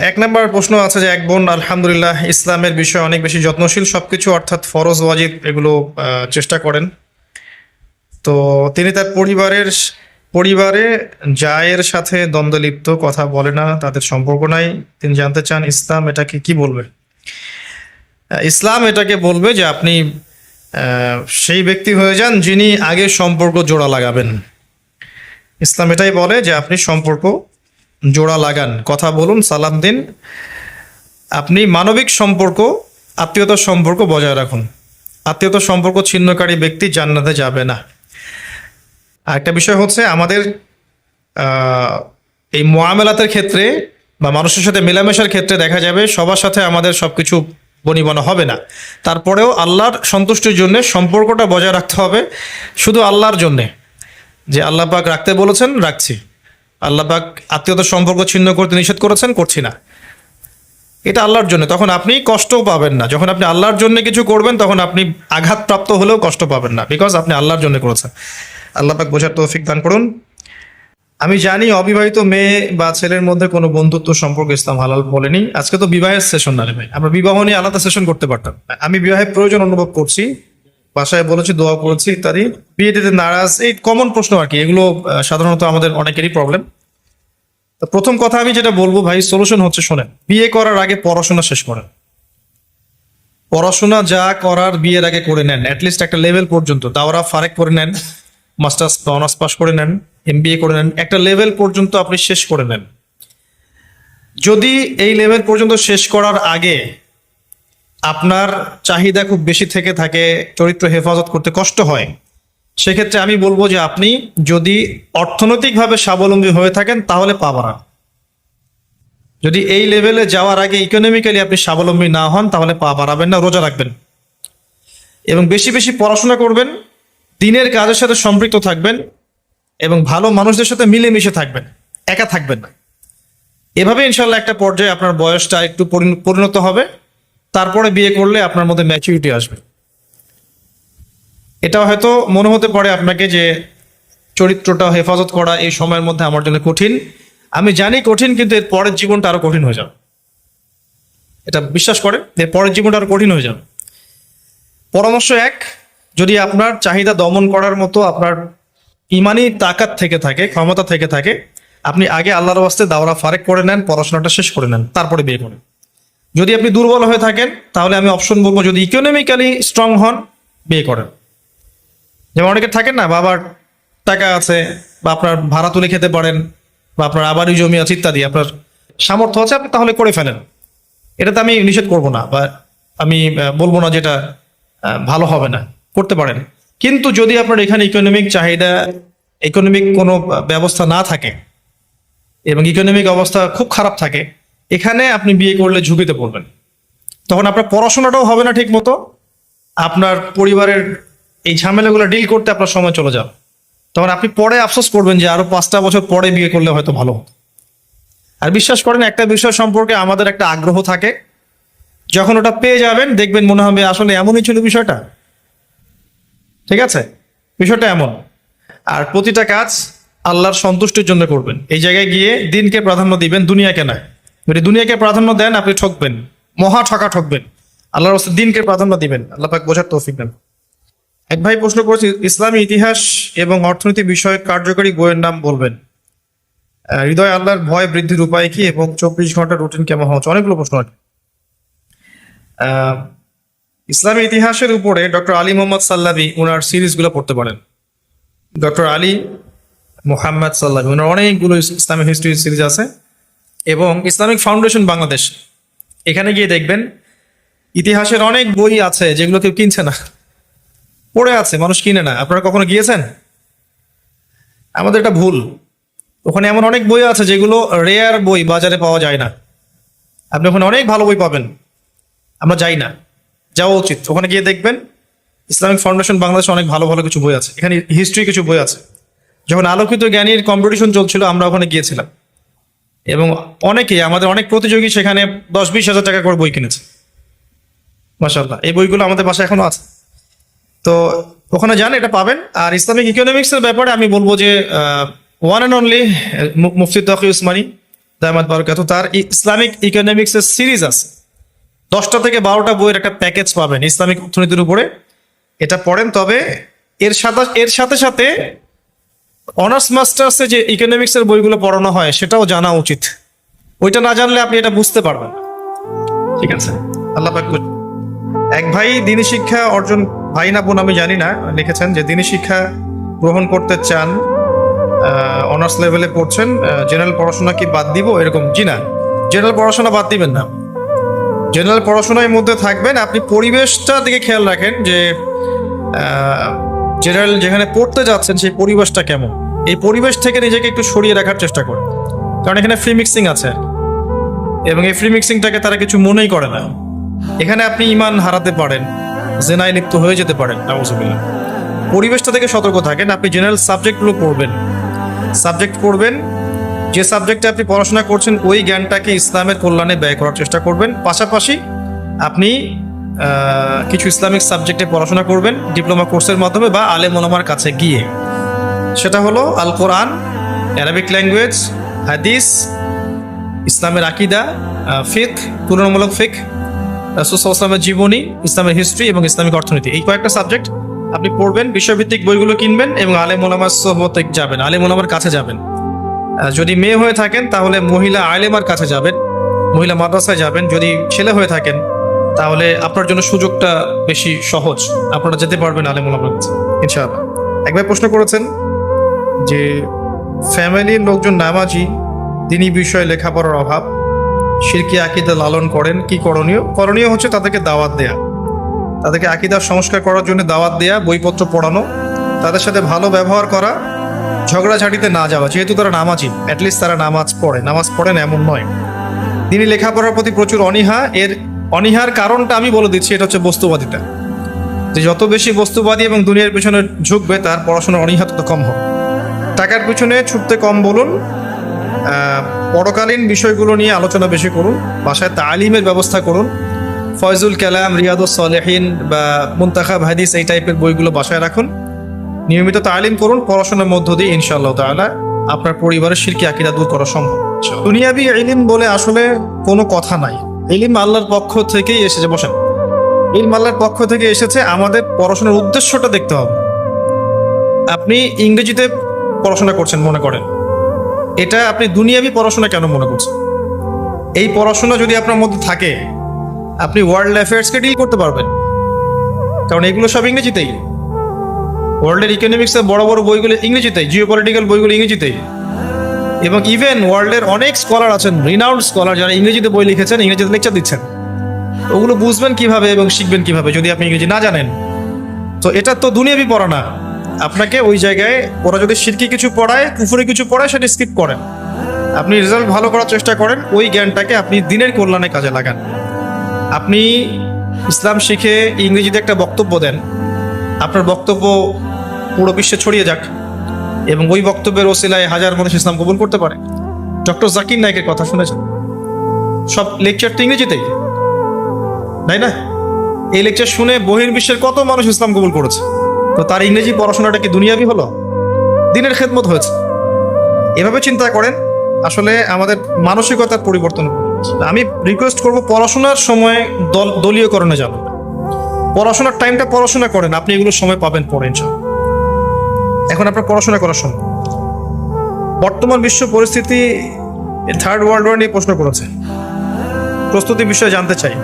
এক নম্বর প্রশ্ন আছে যে এক বোন আলহামদুলিল্লাহ ইসলামের বিষয়ে অনেক বেশি যত্নশীল, সবকিছু অর্থাৎ ফরজ ওয়াজিব এগুলো চেষ্টা করেন। তো তিনি তার পরিবারে জায়ের সাথে দ্বন্দ্বলিপ্ত, কথা বলে না, তাদের সম্পর্ক নাই। তিনি জানতে চান ইসলাম এটাকে কি বলবে। ইসলাম এটাকে বলবে যে আপনি সেই ব্যক্তি হয়ে যান যিনি আগে সম্পর্ক জোড়া লাগাবেন। ইসলাম এটাই বলে যে আপনি সম্পর্ক জোড়া লাগান, কথা বলুন, সালাম দিন, আপনি মানবিক সম্পর্ক, আত্মীয়তার সম্পর্ক বজায় রাখুন। আত্মীয়তার সম্পর্ক ছিন্নকারী ব্যক্তি জান্নাতে যাবে না। আরেকটা বিষয় হচ্ছে আমাদের এই মুআমালাতের ক্ষেত্রে বা মানুষের সাথে মেলামেশার ক্ষেত্রে দেখা যাবে সবার সাথে আমাদের সবকিছু বনিবনা হবে না, তারপরেও আল্লাহর সন্তুষ্টির জন্য সম্পর্কটা বজায় রাখতে হবে, শুধু আল্লাহর জন্যে। যে আল্লাহ পাক রাখতে বলেছেন রাখছি, আল্লাহ পাক আত্মীয়তার সম্পর্ক ছিন্ন করতে নিষেধ করেছেন করছি না, এটা আল্লাহর জন্য। তখন আপনি কষ্টও পাবেন না। যখন আপনি আল্লাহর জন্য কিছু করবেন তখন আপনি আঘাতপ্রাপ্ত হলেও কষ্ট পাবেন না, বিকজ আপনি আল্লাহর জন্য করেছেন। আল্লাহ পাক বোঝার তৌফিক দান করুন। আমি জানি অবিবাহিত মেয়ে বা ছেলের মধ্যে কোনো বন্ধুত্ব সম্পর্ক ইসলাম হালাল বলেনি। আজকে তো বিবাহের সেশন না রে ভাই, আমরা বিবাহ নিয়ে আলাদা সেশন করতে পারতাম। আমি বিবাহের প্রয়োজন অনুভব করছি, বাসায় বলেছি, দোয়া করেছি ইত্যাদি। বিয়ে দিতে নারাজ, এই কমন প্রশ্ন আর কি, এগুলো সাধারণত আমাদের অনেকেরই প্রবলেম। তো প্রথম কথা আমি যেটা বলবো ভাই, সলিউশন হচ্ছে শোনেন, বিয়ে করার আগে পড়াশোনা শেষ করেন। পড়াশোনা যা করার বিয়ের আগে করে নেন, অ্যাটলিস্ট একটা লেভেল পর্যন্ত। দাওরা ফারেক করে নেন, মাস্টার্স বা অনার্স পাস করে নেন, এমবিএ করে নেন, একটা লেভেল পর্যন্ত আপনি শেষ করে নেন। যদি এই লেভেল পর্যন্ত শেষ করার আগে আপনার চাহিদা খুব বেশি থেকে থাকে, চরিত্র হেফাজত করতে কষ্ট হয়, সেক্ষেত্রে আমি বলবো যে আপনি যদি অর্থনৈতিকভাবে স্বাবলম্বী হয়ে থাকেন তাহলে পা বাড়ান। যদি এই লেভেলে যাওয়ার আগে ইকোনমিক্যালি আপনি স্বাবলম্বী না হন তাহলে পা বাড়াবেন না, রোজা রাখবেন এবং বেশি বেশি পড়াশোনা করবেন, দিনের কাজের সাথে সম্পৃক্ত থাকবেন এবং ভালো মানুষদের সাথে মিলেমিশে থাকবেন, একা থাকবেন না। এভাবে ইনশাল্লাহ একটা পর্যায়ে আপনার বয়সটা একটু পরিণত হবে, তারপরে বিয়ে করলে আপনার মধ্যে ম্যাচুরিটি আসবে। এটা হয়তো মনে হতে পারে আপনাকে যে চরিত্রটা হেফাজত করা এই সময়ের মধ্যে আমার জন্য কঠিন। আমি জানি কঠিন, কিন্তু এর পরের জীবনটা আরো কঠিন হয়ে যাবে। এটা বিশ্বাস করেন, এর পরের জীবনটা আরো কঠিন হয়ে যাবে। পরামর্শ এক, যদি আপনার চাহিদা দমন করার মতো আপনার ইমানি তাকাত থেকে থাকে, ক্ষমতা থেকে থাকে, আপনি আগে আল্লাহর ওয়াস্তে দাওরা ফারেক করে নেন, পড়াশোনাটা শেষ করে নেন, তারপরে বিয়ে করেন। যদি আপনি দুর্বল হয়ে থাকেন তাহলে আমি অপশন বলবো, যদি ইকোনমিক্যালি স্ট্রং হন বিয়ে করেন। যেমন অনেকে থাকেন না, বাবার টাকা আছে বা আপনার ভাড়া তুলে খেতে পারেন বা আপনার আবারি জমি আছে ইত্যাদি, আপনার সামর্থ্য আছে, আপনি তাহলে করে ফেলেন। এটাতে আমি নিষেধ করব না বা আমি বলবো না যেটা ভালো হবে না, করতে পারেন। কিন্তু যদি আপনার এখানে ইকোনমিক চাহিদা, ইকোনমিক কোনো ব্যবস্থা না থাকে এবং ইকোনমিক অবস্থা খুব খারাপ থাকে, এখানে আপনি বিয়ে করলে ঝুঁকিতে পড়বেন। তখন আপনার পড়াশোনাটাও হবে না ঠিক মতো, আপনার পরিবারের এই ঝামেলাগুলো ডিল করতে আপনার সময় চলে যাবে। তখন আপনি পরে আফসোস করবেন যে আরো 5টা বছর পরে বিয়ে করলে হয়তো ভালো হতো। আর বিশ্বাস করেন, একটা বিষয় সম্পর্কে আমাদের একটা আগ্রহ থাকে, যখন ওটা পেয়ে যাবেন দেখবেন মনে হবে আসলে এমনই ছিল বিষয়টা। ঠিক আছে, বিষয়টা এমন। আর প্রতিটা কাজ আল্লাহর সন্তুষ্টির জন্য করবেন। এই জায়গায় গিয়ে দিনকে প্রাধান্য দিবেন, দুনিয়াকে না। যদি দুনিয়াকে প্রাধান্য দেন আপনি ঠকবেন, মহা ঠকবেন। আল্লাহর রাস্তায় দিনকে প্রাধান্য দিবেন। আল্লাহ পাক বোঝার তৌফিক দেন। এক ভাই প্রশ্ন করেছে, ইসলামী ইতিহাস এবং অর্থনীতি বিষয়ক কার্যকরী বইয়ের নাম বলবেন। হৃদয় আল্লাহর ভয় বৃদ্ধির উপায় কি এবং 24 ঘন্টা রুটিন কেমন হচ্ছে। অনেকগুলো প্রশ্ন আছে। ইসলামী ইতিহাসের উপরে ডক্টর আলী মোহাম্মদ সাল্লাবি ওনার সিরিজগুলো পড়তে পারেন। ডক্টর আলী মোহাম্মদ সাল্লাবি ওনার অনেকগুলো ইসলামিক হিস্ট্রি সিরিজ আছে। এবং ইসলামিক ফাউন্ডেশন বাংলাদেশ, এখানে গিয়ে দেখবেন ইতিহাসের অনেক বই আছে যেগুলো কেউ কিনছে না, পড়ে আছে, মানুষ কিনে না। আপনারা কখনো গিয়েছেন? আমাদের এটা ভুল। ওখানে এমন অনেক বই আছে যেগুলো রেয়ার বই, বাজারে পাওয়া যায় না। আপনি ওখানে অনেক ভালো বই পাবেন, আমরা যাই না, যাওয়া উচিত। ওখানে গিয়ে দেখবেন ইসলামিক ফাউন্ডেশন বাংলাদেশে অনেক ভালো ভালো কিছু বই আছে। এখানে হিস্ট্রি কিছু বই আছে। যখন আলোকিত জ্ঞানীর কম্পিটিশন চলছিল আমরা ওখানে গিয়েছিলাম এবং অনেকেই, আমাদের অনেক প্রতিযোগী সেখানে 10-20 হাজার টাকা করে বই কিনেছে। মাশাআল্লাহ, এই বইগুলো আমাদের বাসায় এখনো আছে। তো ওখানে যান, এটা পাবেন। আর ইসলামিক ইকোনমিক্স এর ব্যাপারে আমি বলবো যে ওয়ান অ্যান্ড অনলি মুফতি তকি উসমানী, দামাত বারাকাতু, তার ইসলামিক ইকোনমিক্সের সিরিজ আছে, 10টা থেকে 12টা বইয়ের একটা প্যাকেজ পাবেন ইসলামিক অর্থনীতির উপরে, এটা পড়েন। তবে এর সাথে সাথে অনার্স মাস্টার্সে যে ইকোনমিক্সের বইগুলো পড়ানো হয় সেটাও জানা উচিত। ওইটা না জানলে আপনি এটা বুঝতে পারবেন। ঠিক আছে, আল্লাহ পাক। এক ভাই দ্বীনি শিক্ষা অর্জন, ভাই না বোন আমি জানি না, লিখেছেন যে দ্বীনি শিক্ষা গ্রহণ করতে চান, অনার্স লেভেলে পড়ছেন, জেনারেল পড়াশোনা কি বাদ দিব এরকম? জি না, জেনারেল পড়াশোনা বাদ দিবেন না, জেনারেল পড়াশোনার মধ্যে থাকবেন। আপনি পরিবেশটা দিকে খেয়াল রাখেন যে জেনারেল যেখানে পড়তে যাচ্ছেন সেই পরিবেশটা কেমন, এই পরিবেশ থেকে নিজেকে একটু সরিয়ে রাখার চেষ্টা করেন, কারণ এখানে ফ্রি মিক্সিং আছে এবং এই ফ্রি মিক্সিংটাকে তারা কিছু মনেই করে না। এখানে আপনি ইমান হারাতে পারেন, জেনায় লিপ্ত হয়ে যেতে পারেন, নাউজুবিল্লাহ। পরিবেশটা থেকে সতর্ক থাকেন। আপনি জেনারেল সাবজেক্টগুলো পড়বেন, যে সাবজেক্টে আপনি পড়াশোনা করছেন ওই জ্ঞানটাকে ইসলামের কল্যাণে ব্যয় করার চেষ্টা করবেন। পাশাপাশি আপনি কিছু ইসলামিক সাবজেক্টে পড়াশোনা করবেন ডিপ্লোমা কোর্সের মাধ্যমে বা আলেম ওলামার কাছে গিয়ে। সেটা হলো আল কোরআন, অ্যারাবিক ল্যাঙ্গুয়েজ, হাদিস, ইসলামের আকিদা, ফিকহ, তুলনামূলক ফিকহ, রাসূল সাল্লাল্লাহু আলাইহি ওয়াসাল্লামের জীবনী, ইসলামের হিস্ট্রি এবং ইসলামিক অর্থনীতি। এই কয়েকটা সাবজেক্ট আপনি পড়বেন, বিষয়ভিত্তিক বইগুলো কিনবেন এবং আলেম ওলামার সোহবতে যাবেন, আলেম ওলামার কাছে যাবেন। যদি মেয়ে হয়ে থাকেন তাহলে মহিলা আলেমার কাছে যাবেন, মহিলা মাদ্রাসায় যাবেন। যদি ছেলে হয়ে থাকেন তাহলে আপনার জন্য সুযোগটা বেশি সহজ, আপনারা যেতে পারবেন আলেম ওলামার কাছে ইনশাআল্লাহ। একবার প্রশ্ন করেছেন যে ফ্যামিলির লোকজন নামাজি, দ্বীনি বিষয়ে লেখাপড়ার অভাব, শিরকি আকীদা লালন করেন, কি করণীয়? করণীয় হচ্ছে তাদেরকে দাওয়াত দেয়া, তাদেরকে আকীদার সংস্কার করার জন্য দাওয়াত দেয়া, বইপত্র পড়ানো, তাদের সাথে ভালো ব্যবহার করা, ঝগড়াঝাটিতে না যাওয়া। যেহেতু তারা নামাজি, অ্যাটলিস্ট তারা নামাজ পড়েন এমন নয়। তিনি লেখাপড়ার প্রতি প্রচুর অনীহা, এর অনীহার কারণটা আমি বলে দিচ্ছি, এটা হচ্ছে বস্তুবাদিতা। যে যত বেশি বস্তুবাদী এবং দুনিয়ার পিছনে ঝুঁকবে তার পড়াশোনার অনীহা তত কম হবে। টাকার পিছনে ছুটতে কম বলুন, পরকালীন বিষয়গুলো নিয়ে আলোচনা বেশি করুন, বাসায় তালিমের ব্যবস্থা করুন, ফয়জুল কালাম, রিয়াদুস সালেহিন বা মুনতাখাব হাদিস এই টাইপের বইগুলো বাসায় রাখুন, নিয়মিত তালিম করুন। পড়াশোনার মধ্য দিয়ে ইনশাআল্লাহ তাআলা আপনার পরিবারের শিরকি আকীদা দূর করা সম্ভব। দুনিয়াবি ইলম বলে আসলে কোনো কথা নাই, ইলম আল্লাহর পক্ষ থেকেই এসেছে। বসেন, ইলম আল্লাহর পক্ষ থেকে এসেছে, আমাদের পড়াশোনার উদ্দেশ্যটা দেখতে হবে। আপনি ইংরেজিতে পড়াশোনা করছেন মনে করেন, এটা আপনি দুনিয়াবি পড়াশোনা কেন মনে করছেন? এই পড়াশোনা যদি আপনার মধ্যে থাকে আপনি ওয়ার্ল্ড অ্যাফেয়ার্সকে ডিল করতে পারবেন, কারণ এগুলো সব ইংরেজিতেই। ওয়ার্ল্ডের ইকোনমিক্সের বড় বড় বইগুলো ইংরেজিতেই, জিওপলিটিক্যাল বইগুলো ইংরেজিতেই, এবং ইভেন ওয়ার্ল্ডের অনেক স্কলার আছেন, রিনাউন্ড স্কলার, যারা ইংরেজিতে বই লিখেছেন, ইংরেজিতে লেকচার দিচ্ছেন। ওগুলো বুঝবেন কিভাবে এবং শিখবেন কিভাবে যদি আপনি ইংরেজি না জানেন? তো এটা তো দুনিয়াবি পড়া না। আপনাকে ওই জায়গায় ওরা যদি শিরকি কিছু পড়ায়, কুফরি কিছু পড়ায়, সেটা স্কিপ করেন। আপনি রেজাল্ট ভালো করার চেষ্টা করেন, ওই জ্ঞানটাকে আপনি দিনের কল্যাণে কাজে লাগান। আপনি ইসলাম শিখে ইংরেজিতে একটা বক্তব্য দেন, আপনার বক্তব্য পুরো বিশ্বে ছড়িয়ে যাক এবং ওই বক্তব্যের ওসিলায় হাজার মানুষ ইসলাম কবুল করতে পারে। ডক্টর জাকির নায়েকের কথা শুনেছেন? সব লেকচার তো ইংরেজিতেই, তাই না? এই লেকচার শুনে বহির্বিশ্বের কত মানুষ ইসলাম কবুল করেছে। তো তার ইংরেজি পড়াশোনাটা কি দুনিয়াবি হলো? দিনের খেদমত হয়েছে। এভাবে চিন্তা করেন, আসলে আমাদের মানসিকতার পরিবর্তন। আমি রিকোয়েস্ট করব, পড়াশোনার সময় দলীয়করণে যাবেন না। পড়াশোনার টাইমটা পড়াশোনা করেন, আপনি এগুলো সময় পাবেন পরে ইনশাআল্লাহ। এখন আপনার পড়াশোনা করার সময়। বর্তমান বিশ্ব পরিস্থিতি, থার্ড ওয়ার্ল্ড ওয়ার নিয়ে প্রশ্ন করেছে, প্রস্তুতি বিষয়ে জানতে চাই।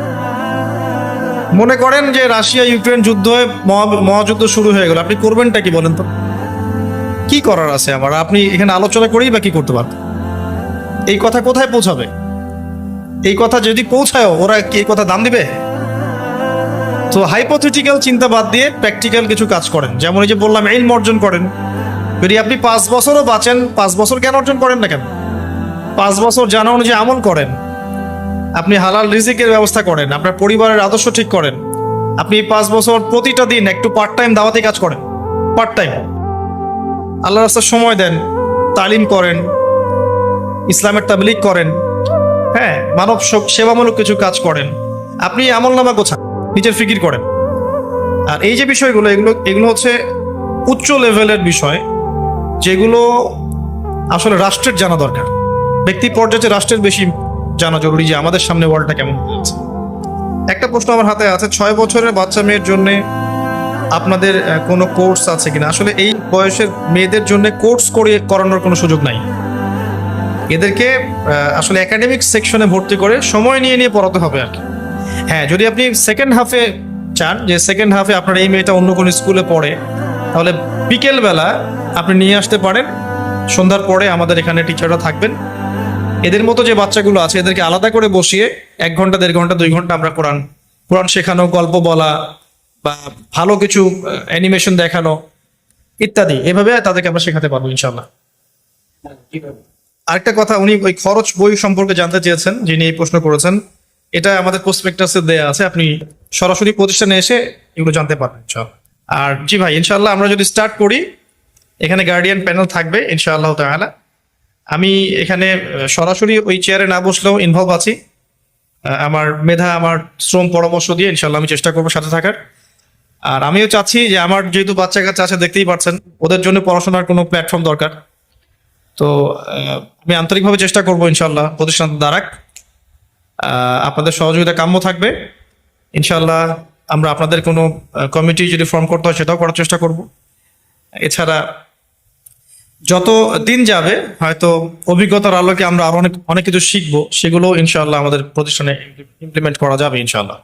মনে করেন যে রাশিয়া ইউক্রেন যুদ্ধ হয়ে মহাযুদ্ধ শুরু হয়ে গেল, আপনি করবেনটা কি বলেন তো? কি করার আছে আমার? আপনি এখানে আলোচনা করেই বা কি করতে পারবেন? এই কথা কোথায় পৌঁছাবে? এই কথা যদি পৌঁছায়, ওরা কি এই কথা দাম দিবে? তো হাইপোথেটিক্যাল চিন্তা বাদ দিয়ে প্র্যাকটিক্যাল কিছু কাজ করেন। যেমন এই যে বললাম, ইলম অর্জন করেন। যদি আপনি 5 বছরও বাঁচেন, 5 বছর কেন অর্জন করেন না কেন? 5 বছর জানা অনুযায়ী আমল করেন, আপনি হালাল রিজিকের ব্যবস্থা করেন, আপনার পরিবারের আদর্শ ঠিক করেন। আপনি 5 বছর প্রতিটা দিন একটু পার্ট টাইম দাওয়াতি কাজ করেন, পার্ট টাইম আল্লাহর রাস্তায় সময় দেন, তালিম করেন, ইসলামের তাবলীগ করেন, হ্যাঁ, মানব সেবামূলক কিছু কাজ করেন। আপনি আমলনামা গোছান, নিজের ফিকির করেন। আর এই যে বিষয়গুলো, এগুলো হচ্ছে উচ্চ লেভেলের বিষয়, যেগুলো আসলে রাষ্ট্রের জানা দরকার। ব্যক্তি পর্যায়ে রাষ্ট্রের বেশি জানা জরুরি যে আমাদের সামনে ওয়ার্ল্ডটা কেমন যাচ্ছে। একটা প্রশ্ন আমার হাতে আছে, 6 বছরের বাচ্চা মেয়ের জন্য আপনাদের কোনো কোর্স আছে কিনা? আসলে এই বয়সের মেয়েদের জন্য কোর্স করানোর কোনো সুযোগ নাই। এদেরকে আসলে একাডেমিক সেকশনে ভর্তি করে সময় নিয়ে নিয়ে পড়াতে হবে আর কি। হ্যাঁ, যদি আপনি সেকেন্ড হাফে চান যে সেকেন্ড হাফে আপনার এই মেয়েটা অন্য কোনো স্কুলে পড়ে, তাহলে বিকেলবেলা আপনি নিয়ে আসতে পারেন। সন্ধ্যার পরে আমাদের এখানে টিচাররা থাকবেন। এদের মতো যে বাচ্চাগুলো আছে এদেরকে আলাদা করে বসিয়ে 1 ঘন্টা 1.5 ঘন্টা 2 ঘন্টা আমরা কোরআন শেখানো, গল্প বলা বা ভালো কিছু অ্যানিমেশন দেখানো ইত্যাদি, এভাবে তাদেরকে আমরা শেখাতে পারবো ইনশাল্লাহ। আরেকটা কথা, উনি ওই খরচ বই সম্পর্কে জানতে চেয়েছেন, যিনি এই প্রশ্ন করেছেন। এটা আমাদের প্রসপেক্টাসে দেয়া আছে, আপনি সরাসরি প্রতিষ্ঠানে এসে এগুলো জানতে পারবেন ইনশাল্লাহ। আর জি ভাই, ইনশাল্লাহ আমরা যদি স্টার্ট করি, এখানে গার্ডিয়ান প্যানেল থাকবে ইনশাআল্লাহ তাআলা। আমি এখানে সরাসরি ওই চেয়ারে না বসলেও ইনভলভ আছি। আমার মেধা, আমার শ্রম, পরামর্শ দিয়ে ইনশাল্লাহ আমি চেষ্টা করবো সাথে থাকার। আর আমিও চাচ্ছি যে আমার যেহেতু বাচ্চা কাচ্চা আছে, দেখতেই পাচ্ছেন, ওদের জন্য পড়াশোনার কোনো প্ল্যাটফর্ম দরকার। তো আমি আন্তরিকভাবে চেষ্টা করবো ইনশাল্লাহ প্রতিষ্ঠান দ্বারাক আপনাদের সহযোগিতা কাম্য থাকবে ইনশাল্লাহ। আমরা আপনাদের কোনো কমিটি যদি ফর্ম করতে হয় সেটাও করার চেষ্টা করব। এছাড়া যত দিন যাবে হয়তো অভিজ্ঞতার আলোকে আমরা আরো অনেক কিছু শিখবো, সেগুলো ইনশাআল্লাহ আমাদের প্রতিষ্ঠানে ইমপ্লিমেন্ট করা যাবে ইনশাআল্লাহ।